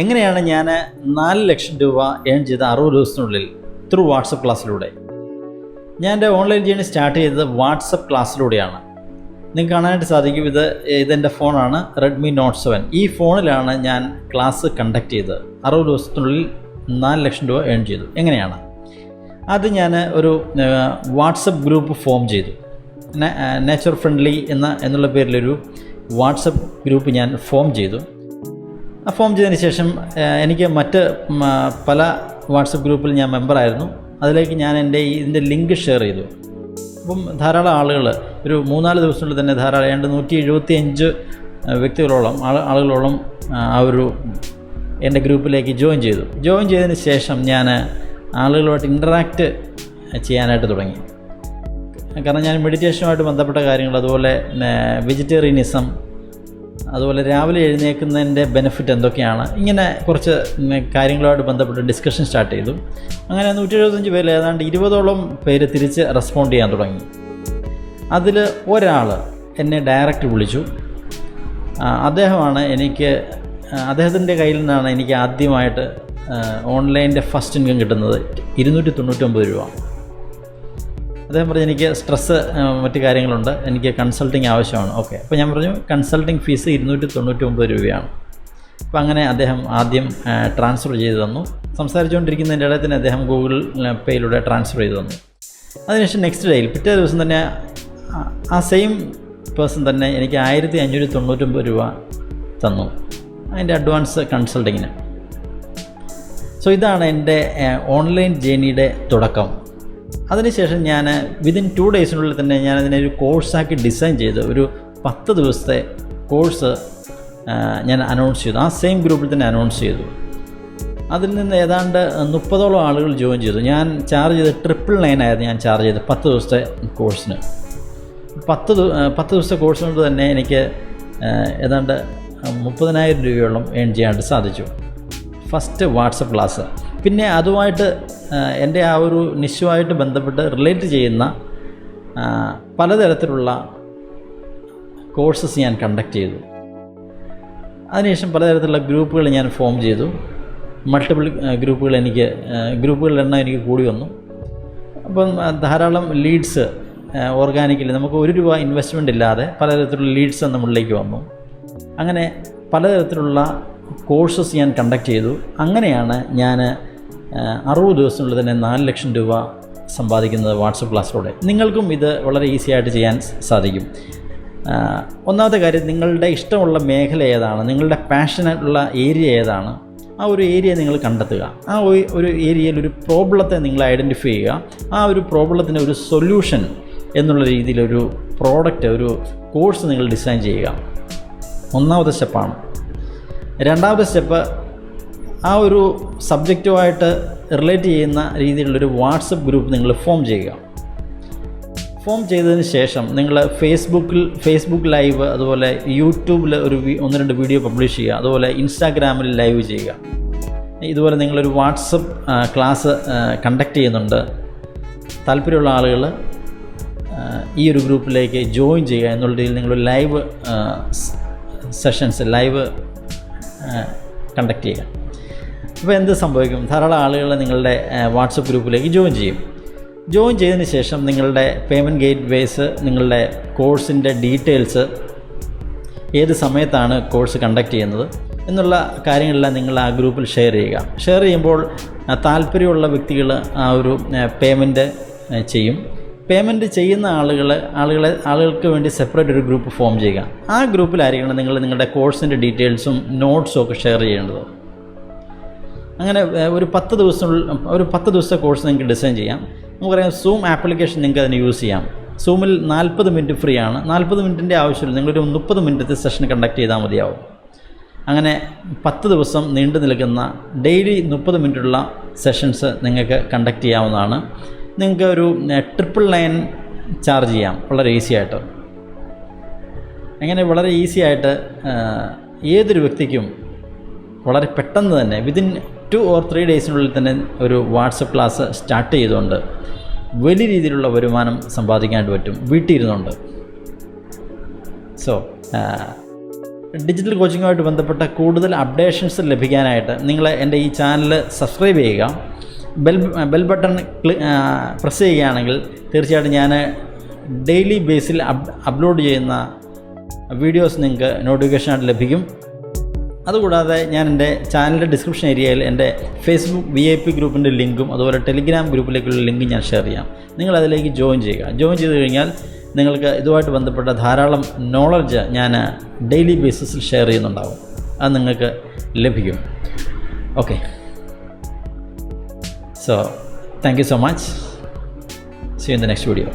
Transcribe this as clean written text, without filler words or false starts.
എങ്ങനെയാണ് ഞാൻ 4 ലക്ഷം രൂപ ഏൺ ചെയ്ത 60 ദിവസത്തിനുള്ളിൽ ത്രൂ വാട്സപ്പ് ക്ലാസ്സിലൂടെ? ഞാൻ എൻ്റെ ഓൺലൈൻ ജേണി സ്റ്റാർട്ട് ചെയ്തത് വാട്സപ്പ് ക്ലാസ്സിലൂടെയാണ്. നിങ്ങൾക്ക് കാണാനായിട്ട് സാധിക്കും, ഇതെൻ്റെ ഫോണാണ്, റെഡ്മി നോട്ട് 7. ഈ ഫോണിലാണ് ഞാൻ ക്ലാസ് കണ്ടക്ട് ചെയ്തത്. 60 ദിവസത്തിനുള്ളിൽ 4 ലക്ഷം രൂപ ഏൺ ചെയ്തു. എങ്ങനെയാണ്? അത് ഞാൻ ഒരു വാട്സപ്പ് ഗ്രൂപ്പ് ഫോം ചെയ്തു. നേച്ചർ ഫ്രണ്ട്ലി എന്നുള്ള പേരിലൊരു വാട്സപ്പ് ഗ്രൂപ്പ് ഞാൻ ഫോം ചെയ്തു. ആ ഫോം ചെയ്തതിന് ശേഷം എനിക്ക് മറ്റ് പല വാട്സപ്പ് ഗ്രൂപ്പിൽ ഞാൻ മെമ്പറായിരുന്നു. അതിലേക്ക് ഞാൻ ഇതിൻ്റെ ലിങ്ക് ഷെയർ ചെയ്തു. അപ്പം ധാരാളം ആളുകൾ, ഒരു 3-4 ദിവസത്തിനുള്ളിൽ തന്നെ ധാരാളം 175 വ്യക്തികളോളം ആളുകളോളം എൻ്റെ ഗ്രൂപ്പിലേക്ക് ജോയിൻ ചെയ്തു. ജോയിൻ ചെയ്തതിന് ശേഷം ഞാൻ ആളുകളുമായിട്ട് ഇൻറ്ററാക്റ്റ് ചെയ്യാനായിട്ട് തുടങ്ങി. കാരണം ഞാൻ മെഡിറ്റേഷനുമായിട്ട് ബന്ധപ്പെട്ട കാര്യങ്ങൾ, അതുപോലെ വെജിറ്റേറിയനിസം, അതുപോലെ രാവിലെ എഴുന്നേൽക്കുന്നതിൻ്റെ ബെനിഫിറ്റ് എന്തൊക്കെയാണ്, ഇങ്ങനെ കുറച്ച് കാര്യങ്ങളുമായിട്ട് ബന്ധപ്പെട്ട് ഡിസ്കഷൻ സ്റ്റാർട്ട് ചെയ്തു. അങ്ങനെ 175 പേരിൽ ഏതാണ്ട് 20ഓളം പേര് തിരിച്ച് റെസ്പോണ്ട് ചെയ്യാൻ തുടങ്ങി. അതിൽ ഒരാൾ എന്നെ ഡയറക്റ്റ് വിളിച്ചു. അദ്ദേഹത്തിൻ്റെ കയ്യിൽ നിന്നാണ് എനിക്ക് ആദ്യമായിട്ട് ഓൺലൈൻ്റെ ഫസ്റ്റ് ഇൻകം കിട്ടുന്നത്. 299 രൂപ. അദ്ദേഹം പറഞ്ഞു, എനിക്ക് സ്ട്രെസ്സ് മറ്റു കാര്യങ്ങളുണ്ട്, എനിക്ക് കൺസൾട്ടിങ് ആവശ്യമാണ്. ഓക്കെ, അപ്പോൾ ഞാൻ പറഞ്ഞു കൺസൾട്ടിങ് ഫീസ് 299 രൂപയാണ്. അപ്പോൾ അങ്ങനെ അദ്ദേഹം ആദ്യം ട്രാൻസ്ഫർ ചെയ്ത് തന്നു. സംസാരിച്ചുകൊണ്ടിരിക്കുന്നതിൻ്റെ ഇടയിൽ തന്നെ അദ്ദേഹം ഗൂഗിൾ പേയിലൂടെ ട്രാൻസ്ഫർ ചെയ്ത് തന്നു. അതിനുശേഷം നെക്സ്റ്റ് ഡേയിൽ പിറ്റേ ദിവസം തന്നെ ആ സെയിം പേഴ്സൺ തന്നെ എനിക്ക് 1599 രൂപ തന്നു അതിൻ്റെ അഡ്വാൻസ് കൺസൾട്ടിങ്ങിന്. സോ ഇതാണ് എൻ്റെ ഓൺലൈൻ ജേണിയുടെ തുടക്കം. അതിനുശേഷം ഞാൻ വിതിൻ 2 ഡേയ്സിനുള്ളിൽ തന്നെ ഞാനതിനെ ഒരു കോഴ്സാക്കി ഡിസൈൻ ചെയ്ത് ഒരു 10 ദിവസത്തെ കോഴ്സ് ഞാൻ അനൗൺസ് ചെയ്തു. ആ സെയിം ഗ്രൂപ്പിൽ തന്നെ അനൗൺസ് ചെയ്തു. അതിൽ നിന്ന് ഏതാണ്ട് 30ഓളം ആളുകൾ ജോയിൻ ചെയ്തു. ഞാൻ ചാർജ് ചെയ്ത് 999 ആയിരുന്നു ഞാൻ ചാർജ് ചെയ്ത് 10 ദിവസത്തെ കോഴ്സിന്. 10 ദിവസത്തെ കോഴ്സിനോട് തന്നെ എനിക്ക് ഏതാണ്ട് 30,000 രൂപയോളം ഏൺ ചെയ്യാനായിട്ട് സാധിച്ചു. First WhatsApp class. പിന്നെ അതുമായിട്ട് എൻ്റെ ആ ഒരു നിശ്ചയമായിട്ട് ബന്ധപ്പെട്ട് റിലേറ്റ് ചെയ്യുന്ന പലതരത്തിലുള്ള കോഴ്സസ് ഞാൻ കണ്ടക്ട് ചെയ്തു. അതിനുശേഷം പലതരത്തിലുള്ള ഗ്രൂപ്പുകൾ ഞാൻ ഫോം ചെയ്തു. മൾട്ടിപ്പിൾ ഗ്രൂപ്പുകളുടെ എണ്ണം എനിക്ക് കൂടി വന്നു. അപ്പം ധാരാളം ലീഡ്സ് ഓർഗാനിക്കലി നമുക്ക് 1 രൂപ ഇൻവെസ്റ്റ്മെൻ്റ് ഇല്ലാതെ പലതരത്തിലുള്ള ലീഡ്സ് നമ്മളിലേക്ക് വന്നു. അങ്ങനെ പലതരത്തിലുള്ള കോഴ്സസ് ഞാൻ കണ്ടക്ട് ചെയ്തു. അങ്ങനെയാണ് ഞാൻ 60 ദിവസത്തിനുള്ളിൽ തന്നെ 4 ലക്ഷം രൂപ സമ്പാദിക്കുന്നത് വാട്സപ്പ് ക്ലാസ്സിലൂടെ. നിങ്ങൾക്കും ഇത് വളരെ ഈസി ആയിട്ട് ചെയ്യാൻ സാധിക്കും. ഒന്നാമത്തെ കാര്യം, നിങ്ങളുടെ ഇഷ്ടമുള്ള മേഖല ഏതാണ്, നിങ്ങളുടെ പാഷനുള്ള ഏരിയ ഏതാണ്, ആ ഒരു ഏരിയ നിങ്ങൾ കണ്ടെത്തുക. ആ ഒരു ഏരിയയിൽ ഒരു പ്രോബ്ലത്തെ നിങ്ങൾ ഐഡൻറ്റിഫൈ ചെയ്യുക. ആ ഒരു പ്രോബ്ലത്തിന് ഒരു സൊല്യൂഷൻ എന്നുള്ള രീതിയിലൊരു പ്രോഡക്റ്റ്, ഒരു കോഴ്സ് നിങ്ങൾ ഡിസൈൻ ചെയ്യുക. ഒന്നാമത്തെ സ്റ്റെപ്പാണ്. രണ്ടാമത്തെ സ്റ്റെപ്പ്, ആ ഒരു സബ്ജക്റ്റുമായിട്ട് റിലേറ്റ് ചെയ്യുന്ന രീതിയിലുള്ളൊരു വാട്സപ്പ് ഗ്രൂപ്പ് നിങ്ങൾ ഫോം ചെയ്യുക. ഫോം ചെയ്തതിന് ശേഷം നിങ്ങൾ ഫേസ്ബുക്ക് ലൈവ്, അതുപോലെ യൂട്യൂബിൽ 1-2 വീഡിയോ പബ്ലിഷ് ചെയ്യുക. അതുപോലെ ഇൻസ്റ്റാഗ്രാമിൽ ലൈവ് ചെയ്യുക. ഇതുപോലെ നിങ്ങളൊരു വാട്സപ്പ് ക്ലാസ് കണ്ടക്ട് ചെയ്യുന്നുണ്ട്, താല്പര്യമുള്ള ആളുകൾ ഈ ഒരു ഗ്രൂപ്പിലേക്ക് ജോയിൻ ചെയ്യുക എന്നുള്ള രീതിയിൽ നിങ്ങൾ ലൈവ് സെഷൻസ് കണ്ടക്ട് ചെയ്യുക. അപ്പോൾ എന്ത് സംഭവിക്കും? ധാരാളം ആളുകൾ നിങ്ങളുടെ വാട്സപ്പ് ഗ്രൂപ്പിലേക്ക് ജോയിൻ ചെയ്യും. ജോയിൻ ചെയ്തതിന് ശേഷം നിങ്ങളുടെ പേയ്മെൻറ്റ് ഗേറ്റ്വേസ്, നിങ്ങളുടെ കോഴ്സിൻ്റെ ഡീറ്റെയിൽസ്, ഏത് സമയത്താണ് കോഴ്സ് കണ്ടക്ട് ചെയ്യുന്നത് എന്നുള്ള കാര്യങ്ങളെല്ലാം നിങ്ങൾ ആ ഗ്രൂപ്പിൽ ഷെയർ ചെയ്യുക. ഷെയർ ചെയ്യുമ്പോൾ താല്പര്യമുള്ള വ്യക്തികൾ ആ ഒരു പേയ്മെൻറ്റ് ചെയ്യും. പേയ്മെൻറ്റ് ചെയ്യുന്ന ആളുകൾക്ക് വേണ്ടി സെപ്പറേറ്റ് ഒരു ഗ്രൂപ്പ് ഫോം ചെയ്യുക. ആ ഗ്രൂപ്പിലായിരിക്കണം നിങ്ങൾ നിങ്ങളുടെ കോഴ്സിൻ്റെ ഡീറ്റെയിൽസും നോട്ട്സും ഒക്കെ ഷെയർ ചെയ്യേണ്ടത്. അങ്ങനെ ഒരു 10 ദിവസത്തെ കോഴ്സ് നിങ്ങൾക്ക് ഡിസൈൻ ചെയ്യാം. നമുക്കറിയാം, സൂം ആപ്ലിക്കേഷൻ നിങ്ങൾക്ക് അതിന് യൂസ് ചെയ്യാം. സൂമിൽ 40 മിനിറ്റ് ഫ്രീ ആണ്. 40 മിനിറ്റിൻ്റെ ആവശ്യമില്ല, നിങ്ങളൊരു 30 മിനിറ്റത്തെ സെഷൻ കണ്ടക്ട് ചെയ്താൽ മതിയാവും. അങ്ങനെ 10 ദിവസം നീണ്ടു നിൽക്കുന്ന ഡെയിലി 30 മിനിറ്റുള്ള സെഷൻസ് നിങ്ങൾക്ക് കണ്ടക്ട് ചെയ്യാവുന്നതാണ്. നിങ്ങൾക്ക് ഒരു 999 ചാർജ് ചെയ്യാം വളരെ ഈസി ആയിട്ട്. അങ്ങനെ വളരെ ഈസി ആയിട്ട് ഏതൊരു വ്യക്തിക്കും വളരെ പെട്ടെന്ന് തന്നെ വിതിൻ 2 or 3 ഡേയ്സിനുള്ളിൽ തന്നെ ഒരു വാട്സപ്പ് ക്ലാസ് സ്റ്റാർട്ട് ചെയ്തുകൊണ്ട് വലിയ രീതിയിലുള്ള വരുമാനം സമ്പാദിക്കാനായിട്ട് പറ്റും വീട്ടിൽ ഇരുന്നുകൊണ്ട്. സോ ഡിജിറ്റൽ കോച്ചിങ്ങുമായിട്ട് ബന്ധപ്പെട്ട കൂടുതൽ അപ്ഡേഷൻസ് ലഭിക്കാനായിട്ട് നിങ്ങൾ എൻ്റെ ഈ ചാനൽ സബ്സ്ക്രൈബ് ചെയ്യുക. ബെൽ ബട്ടൺ പ്രസ് ചെയ്യുകയാണെങ്കിൽ തീർച്ചയായിട്ടും ഞാൻ ഡെയിലി ബേസിൽ അപ്ലോഡ് ചെയ്യുന്ന വീഡിയോസ് നിങ്ങൾക്ക് നോട്ടിഫിക്കേഷനായിട്ട് ലഭിക്കും. അതുകൂടാതെ ഞാൻ എൻ്റെ ചാനലിൻ്റെ ഡിസ്ക്രിപ്ഷൻ ഏരിയയിൽ എൻ്റെ ഫേസ്ബുക്ക് VIP ഗ്രൂപ്പിൻ്റെ ലിങ്കും അതുപോലെ ടെലിഗ്രാം ഗ്രൂപ്പിലേക്കുള്ള ലിങ്കും ഞാൻ ഷെയർ ചെയ്യാം. നിങ്ങളതിലേക്ക് ജോയിൻ ചെയ്യുക. ജോയിൻ ചെയ്ത് കഴിഞ്ഞാൽ നിങ്ങൾക്ക് ഇതുമായിട്ട് ബന്ധപ്പെട്ട ധാരാളം നോളജ് ഞാൻ ഡെയിലി ബേസിസിൽ ഷെയർ ചെയ്യുന്നുണ്ടാകും. അത് നിങ്ങൾക്ക് ലഭിക്കും. Okay, so thank you so much. See you in the next video.